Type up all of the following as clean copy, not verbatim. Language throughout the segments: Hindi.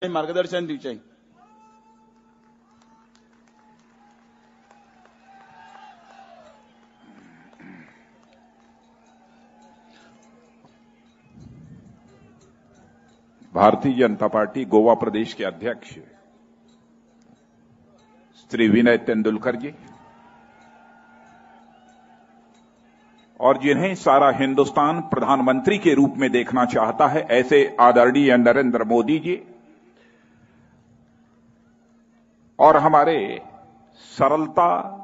मार्गदर्शन दिवचे। भारतीय जनता पार्टी गोवा प्रदेश के अध्यक्ष श्री विनय तेंदुलकर जी और जिन्हें सारा हिंदुस्तान प्रधानमंत्री के रूप में देखना चाहता है, ऐसे आदरणीय नरेंद्र मोदी जी और हमारे सरलता,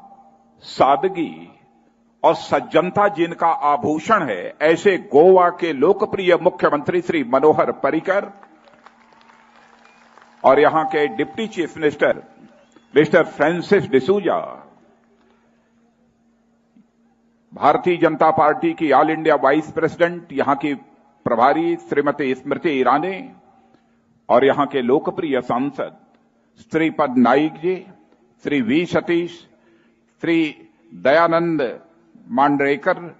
सादगी और सज्जनता जिनका आभूषण है, ऐसे गोवा के लोकप्रिय मुख्यमंत्री श्री मनोहर पर्रिकर और यहां के deputy chief minister mister Francis D'Souza, Bharatiya Janata party की ऑल इंडिया वाइस प्रेसिडेंट, यहां की प्रभारी श्रीमती स्मृति ईरानी और यहां के लोकप्रिय सांसद श्रीपद नाइक जी, श्री वी सतीश, श्री दयानंद मांडरेकर,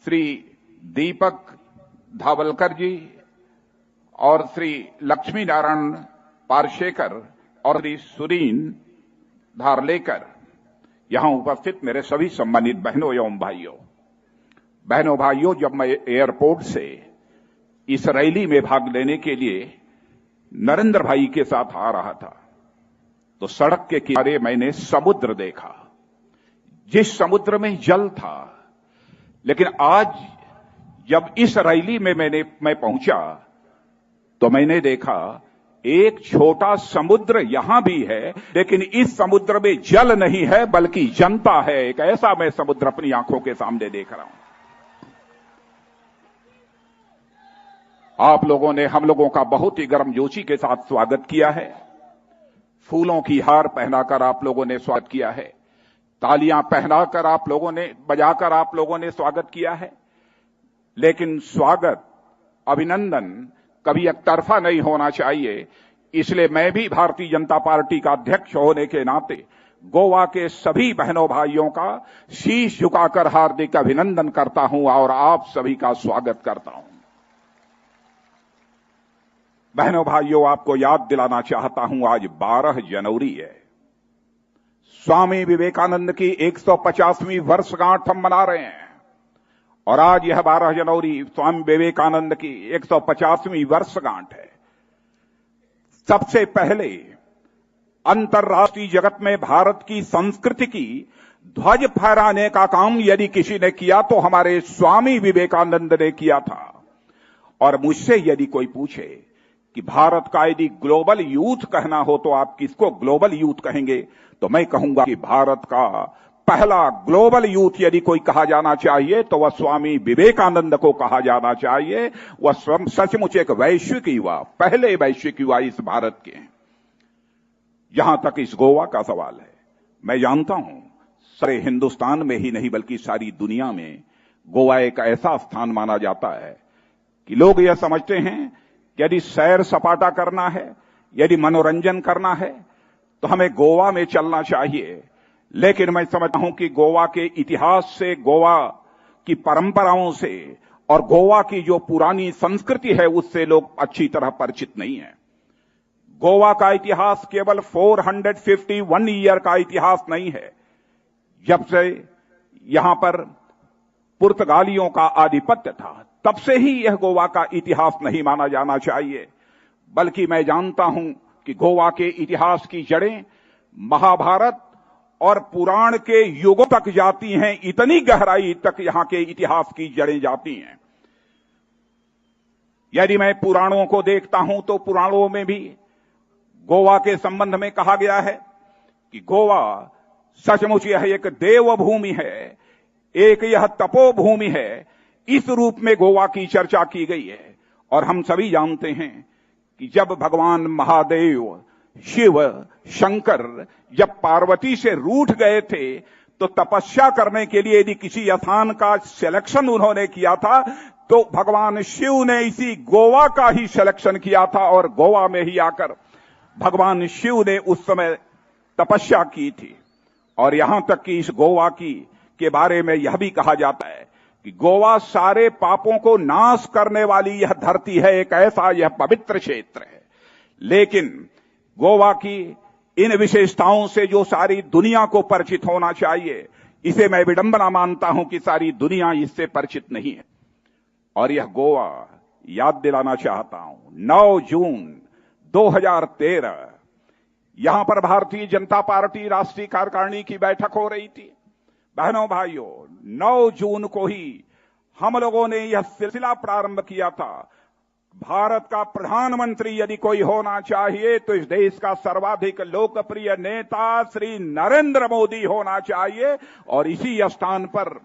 श्री दीपक धावलकर जी और श्री लक्ष्मी नारायण पारशेकर और श्री सुरीन धारलेकर, यहां उपस्थित मेरे सभी सम्मानित बहनों एवं भाइयों, जब मैं एयरपोर्ट से इस रैली में भाग लेने के लिए नरेंद्र भाई के साथ आ रहा था तो सड़क के किनारे मैंने समुद्र देखा, जिस समुद्र में जल था। लेकिन आज जब इस रैली में मैं पहुंचा तो मैंने देखा एक छोटा समुद्र यहां भी है, लेकिन इस समुद्र में जल नहीं है बल्कि जनता है। एक ऐसा मैं समुद्र अपनी आंखों के सामने देख रहा हूं। आप लोगों ने हम लोगों का बहुत ही गर्मजोशी के साथ स्वागत किया है, फूलों की हार पहनाकर आप लोगों ने स्वागत किया है, तालियां पहनाकर आप लोगों ने बजाकर आप लोगों ने स्वागत किया है। लेकिन स्वागत, अभिनंदन कभी एक तरफा नहीं होना चाहिए। इसलिए मैं भी भारतीय जनता पार्टी का अध्यक्ष होने के नाते गोवा के सभी बहनों भाइयों का शीश झुकाकर हार्दिक अभिनंदन करता हूं और आप सभी का स्वागत करता हूं। बहनों भाइयों, आपको याद दिलाना चाहता हूं, आज 12 जनवरी है। स्वामी विवेकानंद की 150वीं वर्षगांठ हम मना रहे हैं और आज यह 12 जनवरी स्वामी विवेकानंद की 150वीं वर्षगांठ है। सबसे पहले अंतर्राष्ट्रीय जगत में भारत की संस्कृति की ध्वज फहराने का काम यदि किसी ने किया तो हमारे स्वामी विवेकानंद ने किया था। और मुझसे यदि कोई पूछे कि भारत का यदि ग्लोबल यूथ कहना हो तो आप किसको ग्लोबल यूथ कहेंगे, तो मैं कहूंगा कि भारत का पहला ग्लोबल यूथ यदि कोई कहा जाना चाहिए तो वह स्वामी विवेकानंद को कहा जाना चाहिए। वह सचमुच एक वैश्विक युवा, पहले वैश्विक युवा इस भारत के हैं। जहां तक इस गोवा का सवाल है, मैं जानता हूं सारे हिंदुस्तान में ही नहीं बल्कि सारी दुनिया में गोवा एक ऐसा स्थान माना जाता है कि लोग यह समझते हैं कि यदि सैर सपाटा करना है, यदि मनोरंजन करना है तो हमें गोवा में चलना चाहिए। लेकिन मैं समझता हूं कि गोवा के इतिहास से, गोवा की परंपराओं से और गोवा की जो पुरानी संस्कृति है उससे लोग अच्छी तरह परिचित नहीं है। गोवा का इतिहास केवल 451 ईयर का इतिहास नहीं है। जब से यहां पर पुर्तगालियों का आधिपत्य था तब से ही यह गोवा का इतिहास नहीं माना जाना चाहिए, बल्कि मैं जानता हूं कि गोवा के इतिहास की जड़ें महाभारत और पुराण के युगों तक जाती हैं। इतनी गहराई तक यहां के इतिहास की जड़ें जाती हैं। यदि मैं पुराणों को देखता हूं तो पुराणों में भी गोवा के संबंध में कहा गया है कि गोवा सचमुच यह एक देवभूमि है, एक यह तपोभूमि है। इस रूप में गोवा की चर्चा की गई है। और हम सभी जानते हैं कि जब भगवान महादेव, शिव, शंकर जब पार्वती से रूठ गए थे तो तपस्या करने के लिए यदि किसी स्थान का सिलेक्शन उन्होंने किया था तो भगवान शिव ने इसी गोवा का ही सिलेक्शन किया था और गोवा में ही आकर भगवान शिव ने उस समय तपस्या की थी। और यहां तक कि इस गोवा के बारे में यह भी कहा जाता है कि गोवा सारे पापों को नाश करने वाली यह धरती है, एक ऐसा यह पवित्र क्षेत्र है। लेकिन गोवा की इन विशेषताओं से जो सारी दुनिया को परिचित होना चाहिए, इसे मैं विडंबना मानता हूं कि सारी दुनिया इससे परिचित नहीं है। और यह गोवा याद दिलाना चाहता हूं, 9 जून 2013 यहां पर भारतीय जनता पार्टी राष्ट्रीय कार्यकारिणी की बैठक हो रही थी। बहनों भाइयों, 9 जून को ही हम लोगों ने यह सिलसिला प्रारंभ किया था, भारत का प्रधानमंत्री यदि कोई होना चाहिए तो इस देश का सर्वाधिक लोकप्रिय नेता श्री नरेंद्र मोदी होना चाहिए। और इसी स्थान पर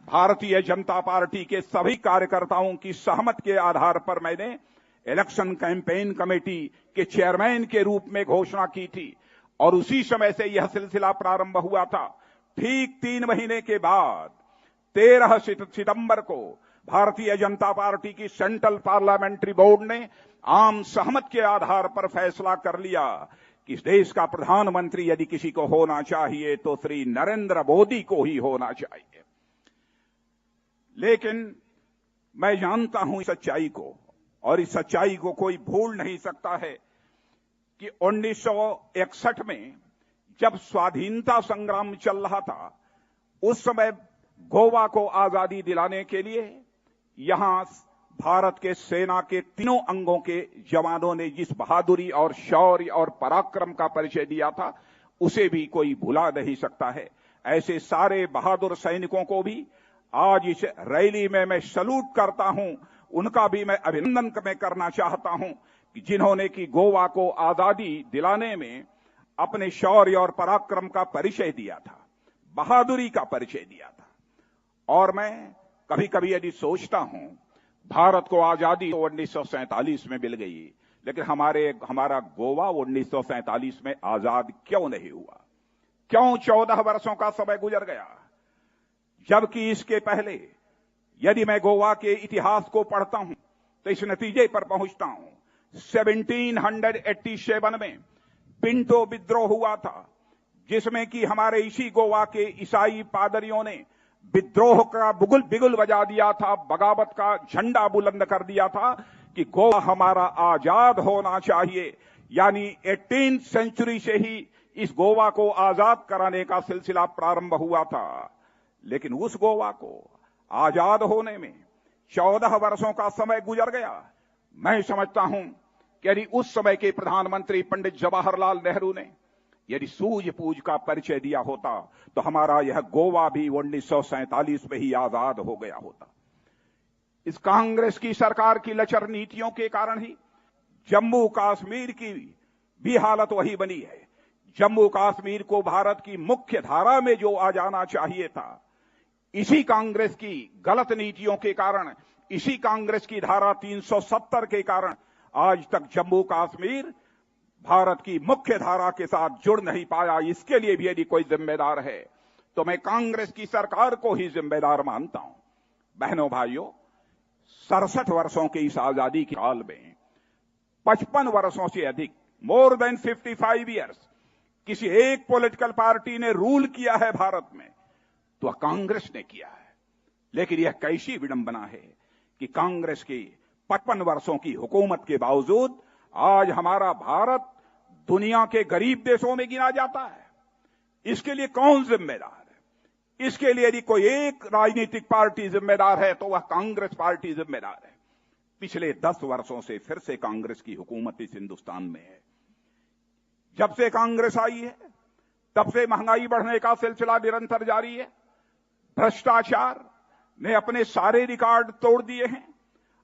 भारतीय जनता पार्टी के सभी कार्यकर्ताओं की सहमति के आधार पर मैंने इलेक्शन कैंपेन कमेटी के चेयरमैन के रूप में घोषणा की थी और उसी समय से यह सिलसिला प्रारंभ हुआ था। ठीक 3 महीने के बाद 13 सितंबर को भारतीय जनता पार्टी की सेंट्रल पार्लियामेंट्री बोर्ड ने आम सहमति के आधार पर फैसला कर लिया कि इस देश का प्रधानमंत्री यदि किसी को होना चाहिए तो श्री नरेंद्र मोदी को ही होना चाहिए। लेकिन मैं जानता हूं इस सच्चाई को, और इस सच्चाई को कोई भूल नहीं सकता है कि 1961 में जब स्वाधीनता संग्राम चल रहा था, उस समय गोवा को आजादी दिलाने के लिए यहां भारत के सेना के तीनों अंगों के जवानों ने जिस बहादुरी और शौर्य और पराक्रम का परिचय दिया था, उसे भी कोई भुला नहीं सकता है। ऐसे सारे बहादुर सैनिकों को भी आज इस रैली में मैं सैल्यूट करता हूं, उनका भी मैं अभिनंदन मैं करना चाहता हूं कि जिन्होंने कि गोवा को आजादी दिलाने में अपने शौर्य और पराक्रम का परिचय दिया था, बहादुरी का परिचय दिया था। और मैं कभी कभी यदि सोचता हूं, भारत को आजादी 1947 में मिल गई, लेकिन हमारा गोवा 1947 में आजाद क्यों नहीं हुआ? क्यों 14 वर्षों का समय गुजर गया? जबकि इसके पहले यदि मैं गोवा के इतिहास को पढ़ता हूं तो इस नतीजे पर पहुंचता हूं, 1787 में पिंटो विद्रोह हुआ था, जिसमें कि हमारे इसी गोवा के ईसाई पादरियों ने विद्रोह का बिगुल बजा दिया था, बगावत का झंडा बुलंद कर दिया था कि गोवा हमारा आजाद होना चाहिए। यानी 18वीं सेंचुरी से ही इस गोवा को आजाद कराने का सिलसिला प्रारंभ हुआ था। लेकिन उस गोवा को आजाद होने में 14 वर्षों का समय गुजर गया। मैं समझता हूं कि यदि उस समय के प्रधानमंत्री पंडित जवाहरलाल नेहरू ने यदि सूझबूझ का परिचय दिया होता तो हमारा यह गोवा भी 1947 में ही आजाद हो गया होता। इस कांग्रेस की सरकार की लचर नीतियों के कारण ही जम्मू कश्मीर की भी हालत वही बनी है। जम्मू कश्मीर को भारत की मुख्य धारा में जो आ जाना चाहिए था, इसी कांग्रेस की गलत नीतियों के कारण, इसी कांग्रेस की धारा 370 के कारण आज तक जम्मू कश्मीर भारत की मुख्य धारा के साथ जुड़ नहीं पाया। इसके लिए भी यदि कोई जिम्मेदार है तो मैं कांग्रेस की सरकार को ही जिम्मेदार मानता हूं। बहनों भाइयों, 67 वर्षों के इस आजादी के काल में 55 वर्षों से अधिक, मोर देन 55 ईयर्स, किसी एक पॉलिटिकल पार्टी ने रूल किया है भारत में तो वह कांग्रेस ने किया है। लेकिन यह कैसी विडंबना है कि कांग्रेस की 55 वर्षों की हुकूमत के बावजूद आज हमारा भारत दुनिया के गरीब देशों में गिना जाता है। इसके लिए कौन जिम्मेदार है? इसके लिए यदि कोई एक राजनीतिक पार्टी जिम्मेदार है तो वह कांग्रेस पार्टी जिम्मेदार है। पिछले 10 वर्षों से फिर से कांग्रेस की हुकूमत इस हिंदुस्तान में है। जब से कांग्रेस आई है तब से महंगाई बढ़ने का सिलसिला निरंतर जारी है। भ्रष्टाचार ने अपने सारे रिकॉर्ड तोड़ दिए हैं।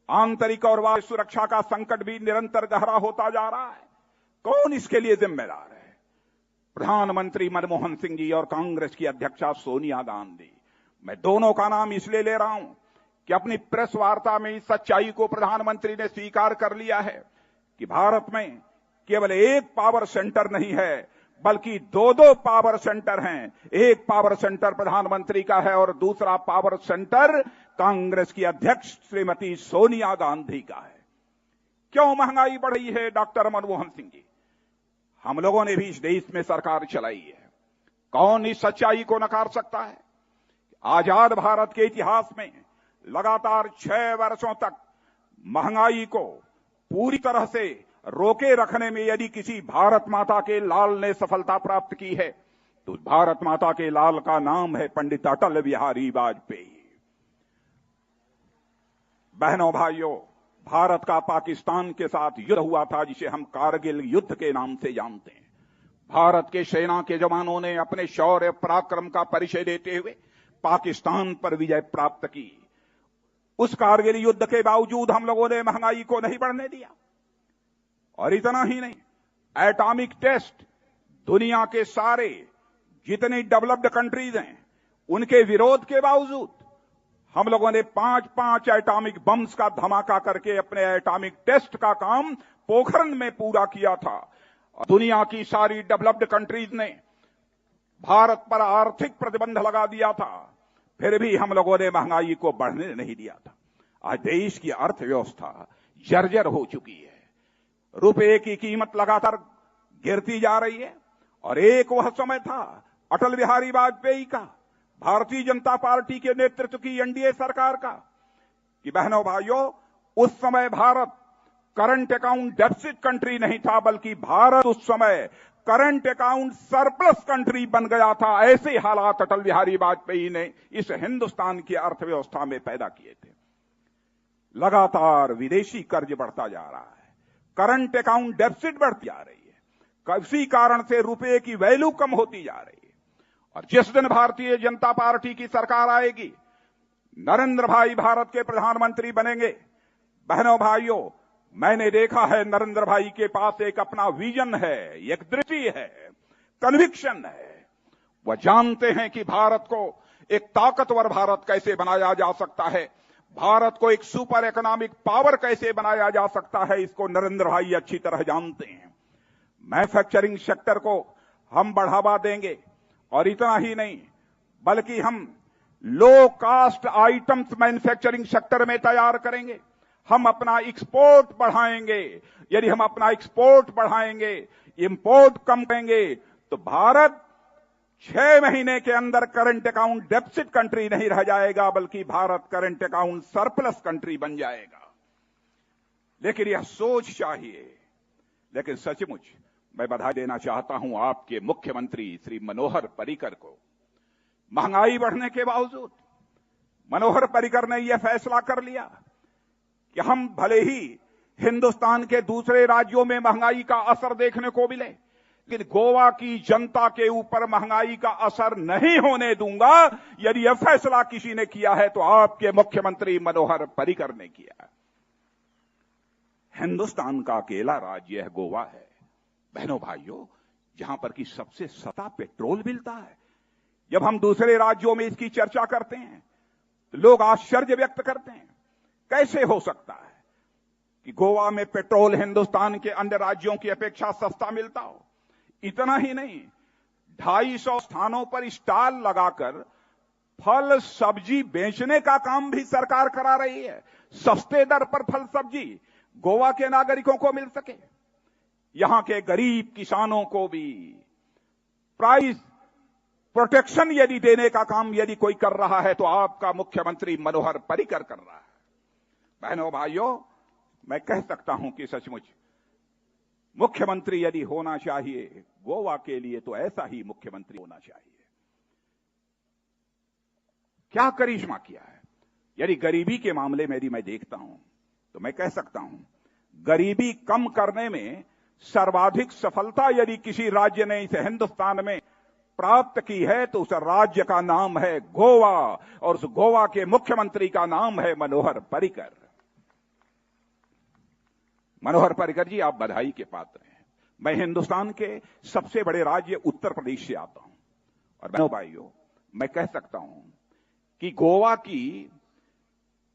आंतरिक और बाह्य सुरक्षा का संकट भी निरंतर गहरा होता जा रहा है। कौन इसके लिए जिम्मेदार है? प्रधानमंत्री मनमोहन सिंह जी और कांग्रेस की अध्यक्षा सोनिया गांधी। मैं दोनों का नाम इसलिए ले रहा हूं कि अपनी प्रेस वार्ता में इस सच्चाई को प्रधानमंत्री ने स्वीकार कर लिया है कि भारत में केवल एक पावर सेंटर नहीं है, बल्कि 2 पावर सेंटर हैं। एक पावर सेंटर प्रधानमंत्री का है और दूसरा पावर सेंटर कांग्रेस की अध्यक्ष श्रीमती सोनिया गांधी का है। क्यों महंगाई बढ़ रही है डॉक्टर मनमोहन सिंह जी? हम लोगों ने भी इस देश में सरकार चलाई है। कौन इस सच्चाई को नकार सकता है? आजाद भारत के इतिहास में लगातार 6 वर्षों तक महंगाई को पूरी तरह से रोके रखने में यदि किसी भारत माता के लाल ने सफलता प्राप्त की है तो भारत माता के लाल का नाम है पंडित अटल बिहारी वाजपेयी। बहनों भाइयों, भारत का पाकिस्तान के साथ युद्ध हुआ था जिसे हम कारगिल युद्ध के नाम से जानते हैं। भारत के सेना के जवानों ने अपने शौर्य पराक्रम का परिचय देते हुए पाकिस्तान पर विजय प्राप्त की। उस कारगिल युद्ध के बावजूद हम लोगों ने महंगाई को नहीं बढ़ने दिया। और इतना ही नहीं, एटॉमिक टेस्ट दुनिया के सारे जितनी डेवलप्ड कंट्रीज हैं उनके विरोध के बावजूद हम लोगों ने 5 एटॉमिक बम्स का धमाका करके अपने एटॉमिक टेस्ट का काम पोखरण में पूरा किया था। दुनिया की सारी डेवलप्ड कंट्रीज ने भारत पर आर्थिक प्रतिबंध लगा दिया था, फिर भी हम लोगों ने महंगाई को बढ़ने नहीं दिया था। आज देश की अर्थव्यवस्था जर्जर हो चुकी है। रुपए की कीमत लगातार गिरती जा रही है। और एक वह समय था अटल बिहारी वाजपेयी का, भारतीय जनता पार्टी के नेतृत्व की एनडीए सरकार का, कि बहनों भाइयों, उस समय Bharat current account deficit country नहीं था, बल्कि भारत उस समय करंट अकाउंट सरप्लस कंट्री बन गया था। ऐसे हालात अटल बिहारी वाजपेयी ने इस हिंदुस्तान की अर्थव्यवस्था में पैदा किए थे। लगातार विदेशी कर्ज बढ़ता जा रहा है, करंट अकाउंट डेफिसिट बढ़ती जा रही है, किसी कारण से रुपए की वैल्यू कम होती जा रही है। और जिस दिन भारतीय जनता पार्टी की सरकार आएगी, नरेंद्र भाई भारत के प्रधानमंत्री बनेंगे, बहनों भाइयों, मैंने देखा है नरेंद्र भाई के पास एक अपना विजन है, एक दृष्टि है, कन्विक्शन है। वह जानते हैं कि भारत को एक ताकतवर भारत कैसे बनाया जा सकता है, भारत को एक सुपर इकोनॉमिक पावर कैसे बनाया जा सकता है, इसको नरेंद्र भाई अच्छी तरह जानते हैं। मैन्युफैक्चरिंग सेक्टर को हम बढ़ावा देंगे और इतना ही नहीं, बल्कि हम लो कास्ट आइटम्स मैन्युफैक्चरिंग सेक्टर में तैयार करेंगे। हम अपना एक्सपोर्ट बढ़ाएंगे। यदि हम अपना एक्सपोर्ट बढ़ाएंगे, इंपोर्ट कम करेंगे, तो भारत 6 महीने के अंदर करंट अकाउंट डेफिसिट कंट्री नहीं रह जाएगा, बल्कि Bharat current account surplus country बन जाएगा। लेकिन यह सोच चाहिए। लेकिन सचमुच मैं बधाई देना चाहता हूं आपके मुख्यमंत्री श्री मनोहर पर्रिकर को। महंगाई बढ़ने के बावजूद मनोहर पर्रिकर ने यह फैसला कर लिया कि हम भले ही हिंदुस्तान के दूसरे राज्यों में महंगाई का असर देखने को मिले, लेकिन गोवा की जनता के ऊपर महंगाई का असर नहीं होने दूंगा। यदि यह फैसला किसी ने किया है तो आपके मुख्यमंत्री मनोहर पर्रिकर ने किया। हिंदुस्तान का अकेला राज्य है गोवा है, बहनों भाइयों, जहां पर की सबसे सस्ता पेट्रोल मिलता है। जब हम दूसरे राज्यों में इसकी चर्चा करते हैं तो लोग आश्चर्य व्यक्त करते हैं, कैसे हो सकता है कि गोवा में पेट्रोल हिंदुस्तान के अन्य राज्यों की अपेक्षा सस्ता मिलता हो। इतना ही नहीं, 250 स्थानों पर स्टॉल लगाकर फल सब्जी बेचने का काम भी सरकार करा रही है। सस्ते दर पर फल सब्जी गोवा के नागरिकों को मिल सके, यहां के गरीब किसानों को भी प्राइस प्रोटेक्शन यदि देने का काम यदि कोई कर रहा है तो आपका मुख्यमंत्री मनोहर पर्रिकर कर रहा है। बहनों भाइयों, मैं कह सकता हूं कि सचमुच मुख्यमंत्री यदि होना चाहिए गोवा के लिए तो ऐसा ही मुख्यमंत्री होना चाहिए। क्या करिश्मा किया है। यदि गरीबी के मामले में यदि मैं देखता हूं तो मैं कह सकता हूं गरीबी कम करने में सर्वाधिक सफलता यदि किसी राज्य ने इस हिंदुस्तान में प्राप्त की है तो उस राज्य का नाम है गोवा, और उस गोवा के मुख्यमंत्री का नाम है मनोहर पर्रिकर। मनोहर पर्रिकर जी, आप बधाई के पात्र हैं। मैं हिंदुस्तान के सबसे बड़े राज्य उत्तर प्रदेश से आता हूं और बहनों भाइयों, मैं कह सकता हूं कि गोवा की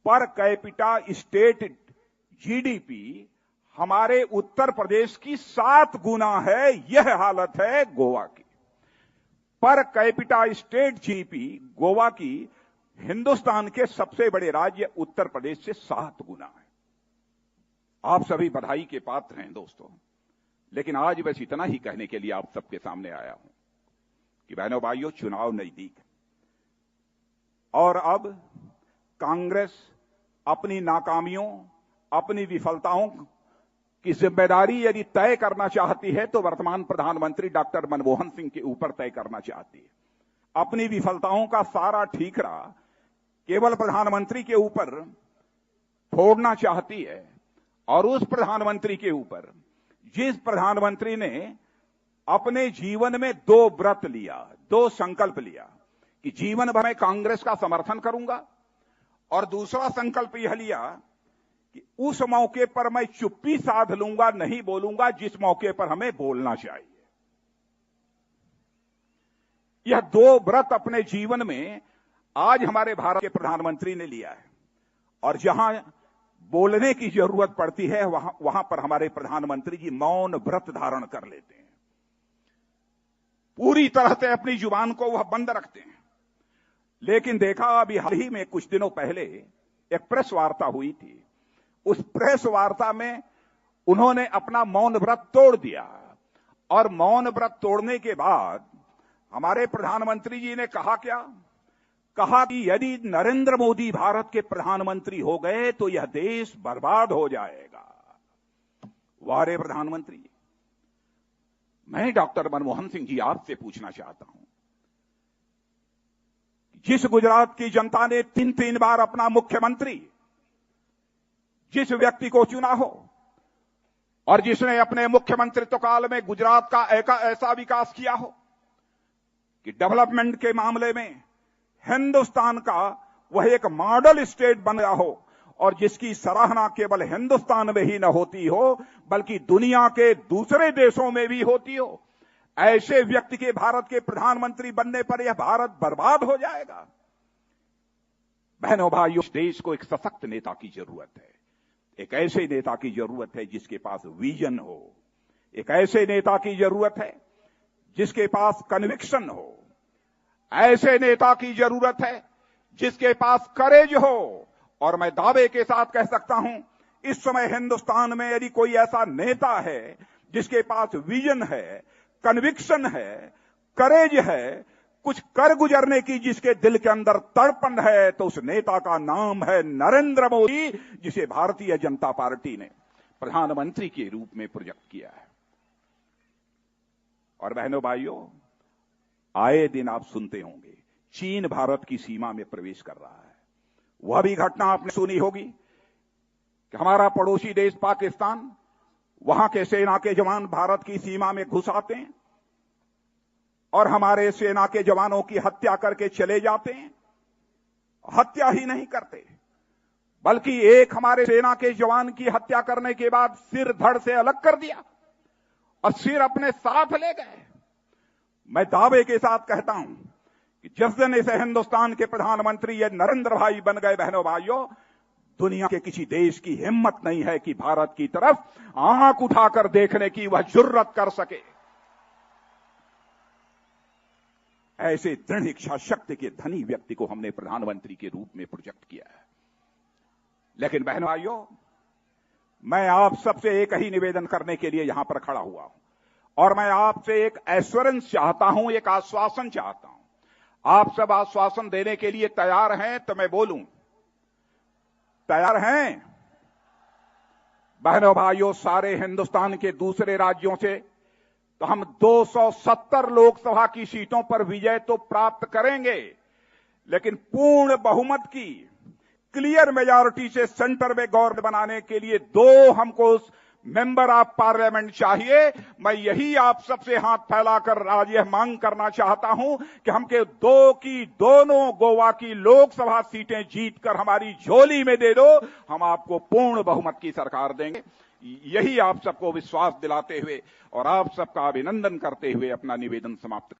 पर कैपिटा स्टेट जीडीपी हमारे उत्तर प्रदेश की 7 गुना है। यह हालत है गोवा की। Per capita state GDP Goa की हिंदुस्तान के सबसे बड़े राज्य उत्तर प्रदेश से 7 गुना है। आप सभी बधाई के पात्र हैं दोस्तों। लेकिन आज बस इतना ही कहने के लिए आप सबके सामने आया हूं कि बहनों भाइयों, चुनाव नजदीक है और अब कांग्रेस अपनी नाकामियों, अपनी विफलताओं कि जिम्मेदारी यदि तय करना चाहती है तो वर्तमान प्रधानमंत्री डॉक्टर मनमोहन सिंह के ऊपर तय करना चाहती है। अपनी विफलताओं का सारा ठीकरा केवल प्रधानमंत्री के ऊपर फोड़ना चाहती है और उस प्रधानमंत्री के ऊपर जिस प्रधानमंत्री ने अपने जीवन में 2 व्रत लिया, 2 संकल्प लिया कि जीवन भर में कांग्रेस का समर्थन करूंगा, और दूसरा संकल्प यह लिया कि उस मौके पर मैं चुप्पी साध लूंगा, नहीं बोलूंगा जिस मौके पर हमें बोलना चाहिए। यह 2 व्रत अपने जीवन में आज हमारे भारत के प्रधानमंत्री ने लिया है, और जहां बोलने की जरूरत पड़ती है वहां पर हमारे प्रधानमंत्री जी मौन व्रत धारण कर लेते हैं। पूरी तरह से अपनी जुबान को वह बंद रखते हैं। लेकिन देखा अभी हाल ही में कुछ दिनों पहले एक प्रेस वार्ता हुई थी। उस प्रेस वार्ता में उन्होंने अपना मौन व्रत तोड़ दिया, और मौन व्रत तोड़ने के बाद हमारे प्रधानमंत्री जी ने कहा क्या? कहा कि यदि नरेंद्र मोदी भारत के प्रधानमंत्री हो गए तो यह देश बर्बाद हो जाएगा। वारे प्रधानमंत्री, मैं डॉक्टर मनमोहन सिंह जी आपसे पूछना चाहता हूं, जिस गुजरात की जनता ने 3 बार अपना मुख्यमंत्री, जिस व्यक्ति को चुना हो और जिसने अपने मुख्यमंत्रित्व काल में गुजरात का ऐसा विकास किया हो कि डेवलपमेंट के मामले में हिंदुस्तान का वह एक मॉडल स्टेट बन गया हो, और जिसकी सराहना केवल हिंदुस्तान में ही न होती हो बल्कि दुनिया के दूसरे देशों में भी होती हो, ऐसे व्यक्ति के भारत के प्रधानमंत्री बनने पर यह भारत बर्बाद हो जाएगा। बहनों भाइयों, देश को एक सशक्त नेता की जरूरत है। एक ऐसे नेता की जरूरत है जिसके पास विजन हो। एक ऐसे नेता की जरूरत है जिसके पास कन्विक्शन हो। ऐसे नेता की जरूरत है जिसके पास करेज हो। और मैं दावे के साथ कह सकता हूं, इस समय हिंदुस्तान में यदि कोई ऐसा नेता है जिसके पास विजन है, कन्विक्शन है, करेज है, कुछ कर गुजरने की जिसके दिल के अंदर तड़पन है, तो उस नेता का नाम है नरेंद्र मोदी, जिसे भारतीय जनता पार्टी ने प्रधानमंत्री के रूप में प्रोजेक्ट किया है। और बहनों भाइयों, आए दिन आप सुनते होंगे चीन भारत की सीमा में प्रवेश कर रहा है। वह भी घटना आपने सुनी होगी कि हमारा पड़ोसी देश पाकिस्तान, वहां के सेना के जवान भारत की सीमा में घुस आते हैं और हमारे सेना के जवानों की हत्या करके चले जाते हैं। हत्या ही नहीं करते बल्कि एक हमारे सेना के जवान की हत्या करने के बाद सिर धड़ से अलग कर दिया और सिर अपने साथ ले गए। मैं दावे के साथ कहता हूं कि जिस दिन इस हिंदुस्तान के प्रधानमंत्री ये नरेंद्र भाई बन गए, बहनों भाइयों, दुनिया के किसी देश की हिम्मत नहीं है कि भारत की तरफ आंख उठाकर देखने की वह जुर्रत कर सके। ऐसे दृढ़ इच्छा शक्ति के धनी व्यक्ति को हमने प्रधानमंत्री के रूप में प्रोजेक्ट किया है। लेकिन बहनों भाइयों, मैं आप सबसे एक ही निवेदन करने के लिए यहां पर खड़ा हुआ हूं, और मैं आपसे एक एश्योरेंस चाहता हूं, एक आश्वासन चाहता हूं। आप सब आश्वासन देने के लिए तैयार हैं तो मैं बोलूं, तैयार हैं? बहनों भाइयों, सारे हिंदुस्तान के दूसरे राज्यों से तो हम 270 लोकसभा की सीटों पर विजय तो प्राप्त करेंगे, लेकिन पूर्ण बहुमत की क्लियर मेजॉरिटी से सेंटर में गवर्नमेंट बनाने के लिए 2 हमको मेंबर ऑफ पार्लियामेंट चाहिए। मैं यही आप सबसे हाथ फैलाकर आज यह मांग करना चाहता हूं कि हमके 2 की दोनों गोवा की लोकसभा सीटें जीतकर हमारी झोली में दे दो, हम आपको पूर्ण बहुमत की सरकार देंगे। यही आप सबको विश्वास दिलाते हुए और आप सबका अभिनंदन करते हुए अपना निवेदन समाप्त